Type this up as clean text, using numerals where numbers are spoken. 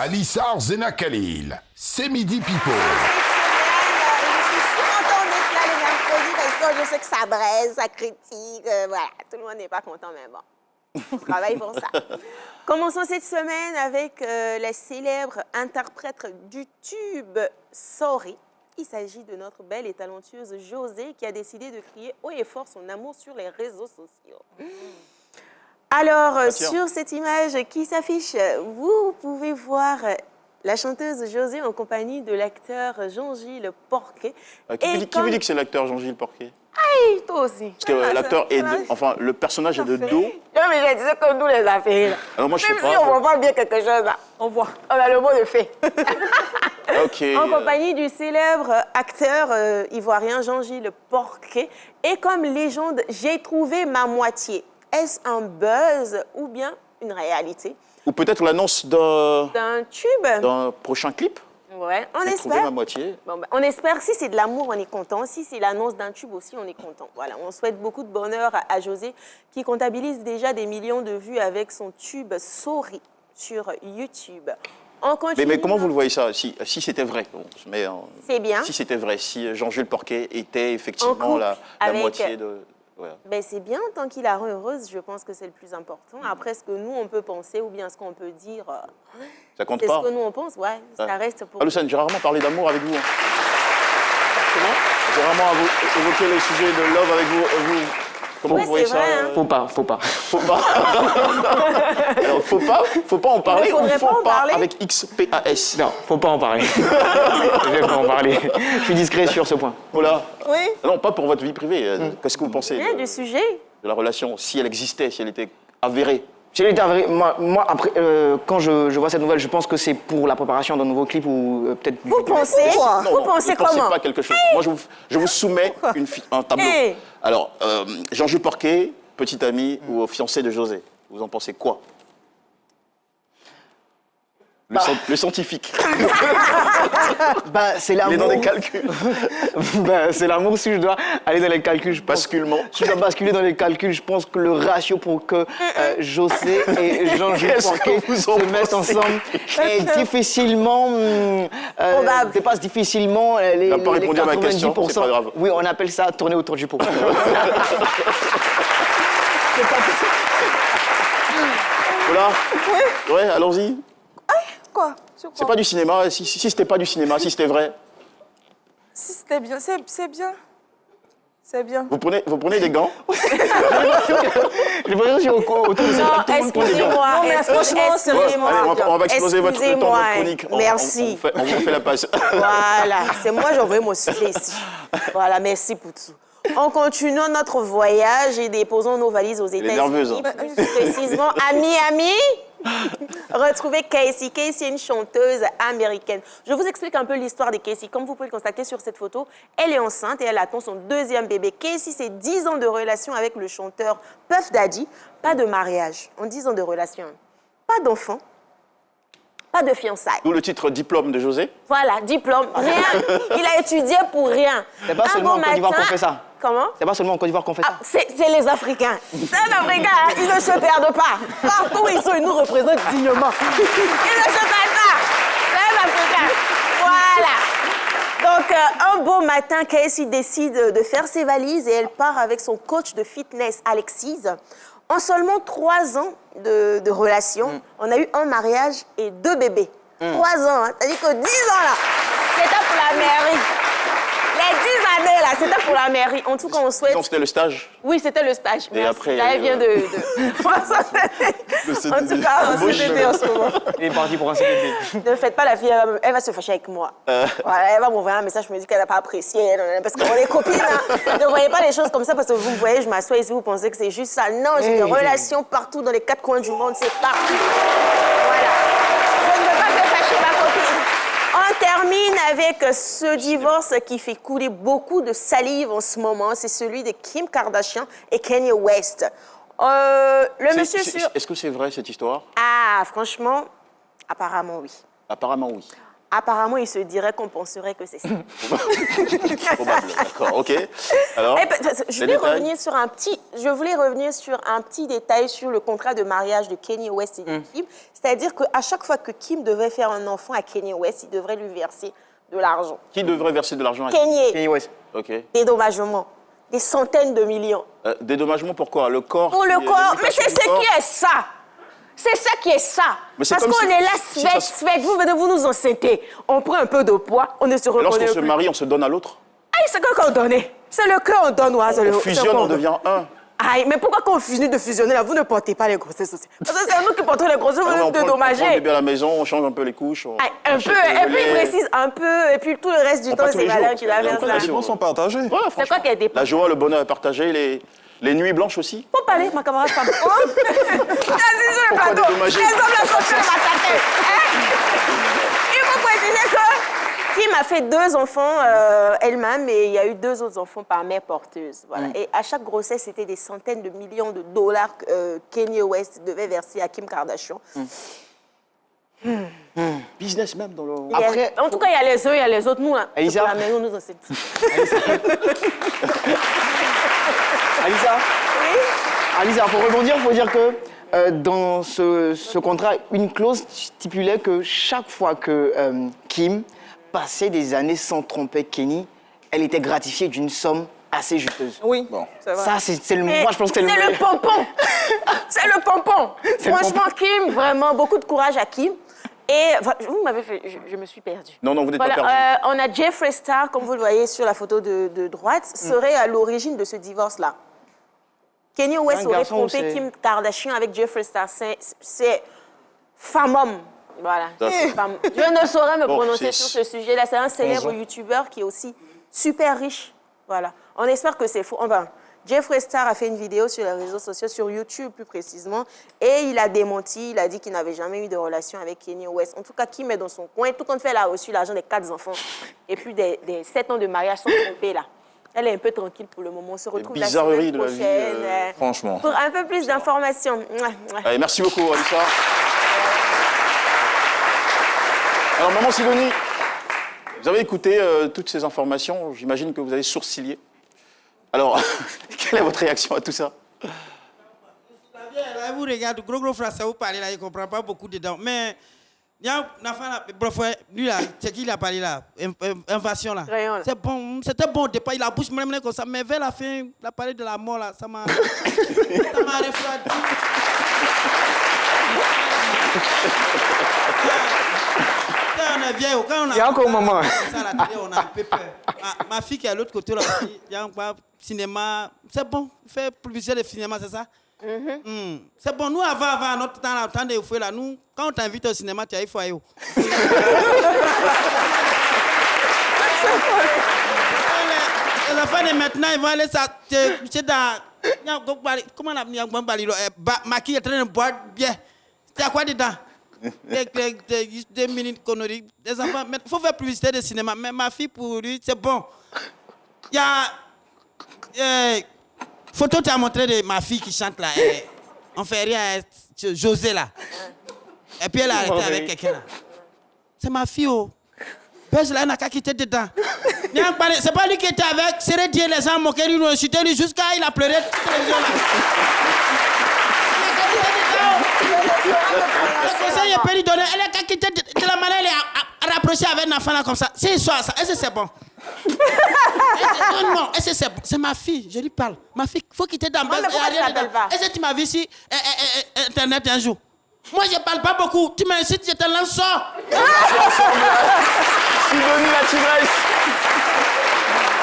Alissar Zena Khalil, c'est Midi People. Je suis contente d'être là le mercredi parce que je sais que ça braise, ça critique, voilà. Tout le monde n'est pas content, mais bon, on travaille pour ça. Commençons cette semaine avec la célèbre interprète du tube Sorry. Il s'agit de notre belle et talentueuse Josée qui a décidé de crier haut et fort son amour sur les réseaux sociaux. Alors, sur cette image qui s'affiche, vous pouvez voir la chanteuse Josée en compagnie de l'acteur Jean-Gilles Porquet. Qui vous dit que c'est l'acteur Jean-Gilles Porquet? Aïe, toi aussi. Parce que l'acteur est de, enfin, le personnage est de dos. Non, mais je disais comme nous les affaires. Alors moi, je sais Même pas. si on voit pas bien quelque chose, là. On voit. On a le mot de fait. Ok. En compagnie du célèbre acteur ivoirien Jean-Gilles Porquet. Et comme légende, j'ai trouvé ma moitié. Est-ce un buzz ou bien une réalité? Ou peut-être l'annonce d'un D'un tube? prochain clip. Ouais, on J'ai trouvé espère. ma moitié. Bon, ben, on espère. Si c'est de l'amour, on est content. Si c'est l'annonce d'un tube aussi, on est content. Voilà, on souhaite beaucoup de bonheur à Josée qui comptabilise déjà des millions de vues avec son tube Sorry sur YouTube. On continue. Mais comment vous le voyez ça? Si c'était vrai, bon, C'est bien. Si c'était vrai, si Jean-Jules Porquet était En effectivement couple la avec- moitié de... Voilà. Ben, c'est bien, tant qu'il la rend heureuse, je pense que c'est le plus important. Après, ce que nous, on peut penser ou bien ce qu'on peut dire, Ça compte c'est pas? ce que nous, on pense, ouais, ça reste pour... Lucène, j'ai rarement parlé d'amour avec vous. Hein. J'ai rarement évoqué le sujet de love avec vous. Comment Ouais, vous voyez c'est ça? vrai, hein. Faut pas. Faut pas. Alors, faut pas en parler ou faudrait faut pas en pas parler. avec XPAS? Non, faut pas en parler. Je vais pas en parler. Je suis discret sur ce point. Voilà. Oui, Non, pas pour votre vie privée. Qu'est-ce que vous pensez rien du sujet. de la relation, si elle existait, si elle était avérée? Si elle était avérée, moi après, quand je vois cette nouvelle, je pense que c'est pour la préparation d'un nouveau clip ou peut-être... Vous pensez Vous pensez ne pensez comment? pas quelque chose. Moi, je vous soumets un tableau. Hey. Alors, Jean-Jules Porquet, petit ami ou fiancé de José, vous en pensez quoi? Le scientifique. Bah, c'est Il l'amour. est dans des calculs. Bah, c'est l'amour si je dois aller dans les calculs. Basculement. Si je dois basculer dans les calculs, je pense que le ratio pour que José et Jean-Jules Qu'est-ce Porquet que vous en se mettent pensez? ensemble est difficilement... Probable. dépasse difficilement les n'a pas répondu à ma 90%. question, c'est pas grave. Oui, on appelle ça tourner autour du pot. Voilà. Ouais, allons-y. Quoi? C'est pas du cinéma. Si c'était pas du cinéma, si c'était vrai, Si c'était bien, c'est bien. C'est bien. vous prenez des gants. J'ai l'impression que sur autour de cette Non, table, tout le monde prend des gants. excusez-moi. Non, mais franchement, sérieusement. Allez, on va exploser le temps de Excusez-moi. votre chronique. Merci. On vous fait la passe. Voilà, c'est moi, j'ai envoyé mon sujet ici. Voilà, merci pour tout. En continuant notre voyage et déposons nos valises aux est nerveuse, États-Unis. hein. Plus précisément à Miami. Retrouver Casey. Casey est une chanteuse américaine. Je vous explique un peu l'histoire de Casey. Comme vous pouvez le constater sur cette photo, elle est enceinte et elle attend son deuxième bébé. Casey, c'est 10 ans de relation avec le chanteur Puff Daddy. Pas de mariage. En 10 ans de relation. Pas d'enfant. Pas de fiançailles. D'où le titre diplôme de José. Voilà, diplôme, rien. Il a étudié pour rien. C'est pas Un seulement bon en Côte d'Ivoire matin- qu'on fait ça. Comment? C'est pas seulement en Côte d'Ivoire qu'on fait ça. Ah, c'est les Africains. Les Africains, hein, ils ne se perdent pas. Partout où ils sont, ils nous représentent dignement. Ils ne se perdent pas. Les Africains. Voilà. Donc, un beau matin, Casey décide de faire ses valises et elle part avec son coach de fitness, Alexis. En seulement 3 ans de relation, on a eu un mariage et 2 bébés. 3 ans, hein. C'est-à-dire que 10 ans, là, c'était pour la mairie. Les 10 années, là, c'était pour la mairie. En tout cas, on souhaite... Non, c'était le stage. Oui, c'était le stage. Et Merci. après, Là, elle vient de... Le En tout cas, un Embauche. CDD en ce moment. Il est parti pour un CDD. Ne faites pas la fille, elle va se fâcher avec moi. Voilà, elle va m'envoyer un message, je me dis qu'elle n'a pas apprécié. Parce qu'on est copines. Hein. Ne voyez pas les choses comme ça parce que vous me voyez, je m'assois ici, vous pensez que c'est juste ça. Non, j'ai des relations partout, dans les 4 coins du monde, c'est partout. Voilà. Je ne veux pas me fâcher, ma copine. On termine avec ce divorce qui fait couler beaucoup de salive en ce moment. C'est celui de Kim Kardashian et Kanye West. Le monsieur sur... Est-ce que c'est vrai cette histoire? Ah, franchement, apparemment oui. Apparemment oui. apparemment, il se dirait qu'on penserait que c'est ça. Probable, d'accord, ok. Alors, Je les voulais détails revenir sur un petit détail sur le contrat de mariage de Kanye West et de Kim. C'est-à-dire qu'à chaque fois que Kim devait faire un enfant à Kanye West, il devrait lui verser de l'argent. Qui devrait verser de l'argent à Kanye, West. Ok. dédommagement, des centaines de millions. Dédommagement pourquoi? Le corps Pour le corps, mais c'est l'imitation du ce corps. qui est ça. C'est ça qui est ça. Mais c'est Parce comme qu'on si- est là, si ça Svette, vous venez vous nous enceintez. On prend un peu de poids, on ne se reconnaît Lorsqu'on plus. se marie, on se donne à l'autre. Aïe, c'est quoi qu'on donnait? C'est le cœur qu'on donne, ouais, c'est le On fusionne, c'est on qu'on donne. devient un. Aïe, mais pourquoi quand on finit de fusionner là, vous ne portez pas les grossesses aussi? Parce que c'est nous qui portons les grossesses, vous Ah, nous on prend le dédommagez. bébé à la maison, on change un peu les couches. Aïe, un peu, et puis il précise un peu, et puis tout le reste du temps, pas tous c'est les jours. Valère qui va faire Après, ça. la Les dépenses sont partagées. Voilà, C'est quoi franchement. qui est dépense? La joie, le bonheur à partager, les nuits blanches aussi. Faut parler, ma camarade femme. Oh! Vas-y sur le Pourquoi plateau. dédommager? Les hommes la sont sur ma tête. Il faut préciser que Kim a fait 2 enfants elle-même, et il y a eu 2 autres enfants par mère porteuse. Voilà. Et à chaque grossesse, c'était des centaines de millions de dollars que Kanye West devait verser à Kim Kardashian. Business même dans le... Il y a- Après, en tout cas, il y a les uns, il y a les autres. Nous, là, c'est Elisa? pour la maison, nous, on sait. Alisa, Oui? Alisa, pour rebondir, il faut dire que dans ce contrat, une clause stipulait que chaque fois que Kim passait des années sans tromper Kenny, elle était gratifiée d'une somme assez juteuse. Oui, Bon. c'est vrai. Ça, c'est le... Mais Moi, je pense que c'est le... le pompon. C'est le pompon. C'est le Franchement, Kim, vraiment, beaucoup de courage à Kim. Et vous m'avez fait... Je me suis perdue. Non, vous n'êtes Voilà, pas perdu. on a Jeffree Star, comme vous le voyez sur la photo de droite, serait à l'origine de ce divorce-là. Kanye West Un aurait garçon, trompé c'est- Kim Kardashian avec Jeffree Star. C'est femme-homme. Voilà. D'accord. Femme. Je ne saurais me Bon, prononcer c'est- sur ce sujet-là. C'est un célèbre Bonjour. YouTuber qui est aussi super riche. Voilà. On espère que c'est faux. Enfin, Jeffree Star a fait une vidéo sur les réseaux sociaux, sur YouTube plus précisément, et il a démenti, il a dit qu'il n'avait jamais eu de relation avec Kanye West. En tout cas, Kim est dans son coin. Tout compte fait, elle a reçu l'argent des 4 enfants et puis des 7 ans de mariage sans tromper là. Elle est un peu tranquille pour le moment. On se retrouve la bizarreries semaine de la vie, prochaine franchement. pour un peu plus d'informations. Allez, merci beaucoup, Alissa. Alors, maman Sidonie, vous avez écouté toutes ces informations. J'imagine que vous avez sourcillé. Alors, quelle est votre réaction à tout ça? Là, vous regardez, gros français, vous parlez là, il ne comprend pas beaucoup dedans. Mais, il y a un enfant là, lui là, c'est qui il a parlé là? Invasion là. Rayon, là. C'est bon, c'était bon au départ, il a bouche même comme ça. Mais vers la fin, il a parlé de la mort là, ça m'a refroidi. Quand on est vieille, quand on a... Il y a encore un moment. Ça, à la télé, on a un peu peur. Ma fille qui est à l'autre côté là, il y a un cinéma. C'est bon, faire publicité de cinéma, c'est ça? C'est bon, nous avant, à notre temps, là, temps de fouet, là, nous, quand on t'invite au cinéma, tu as il faut aller où? Les enfants de maintenant, ils vont aller ça. C'est dans. Comment on a mis Maki est en train de boire bien. C'est à quoi dedans? Des minutes conneries. Les enfants, il faut faire publicité de cinéma. Mais ma fille, pour lui, c'est bon. Il y a. Photo, tu as montré de ma fille qui chante là. On fait rien à José là. Et puis elle a arrêté avec quelqu'un là. C'est ma fille, oh. Buzz là, il n'a qu'à quitter dedans. C'est pas lui qui était avec. C'est Dieu, les gens moquaient lui, nous insultaient lui jusqu'à il a pleuré toute la télévision là. Le conseil est péri donné. Elle a qu'à quitter de la manière, elle est à rapprocher avec un enfant là comme ça. C'est histoire ça. Est-ce que c'est bon? Non, est-ce que c'est bon? C'est ma fille, je lui parle. Ma fille, il faut quitter dans mais pourquoi tu l'appelles pas? Est-ce que tu m'as vu sur Internet un jour? Moi, je parle pas beaucoup. Tu m'incites, je te lance sort. Sidonie la tigresse.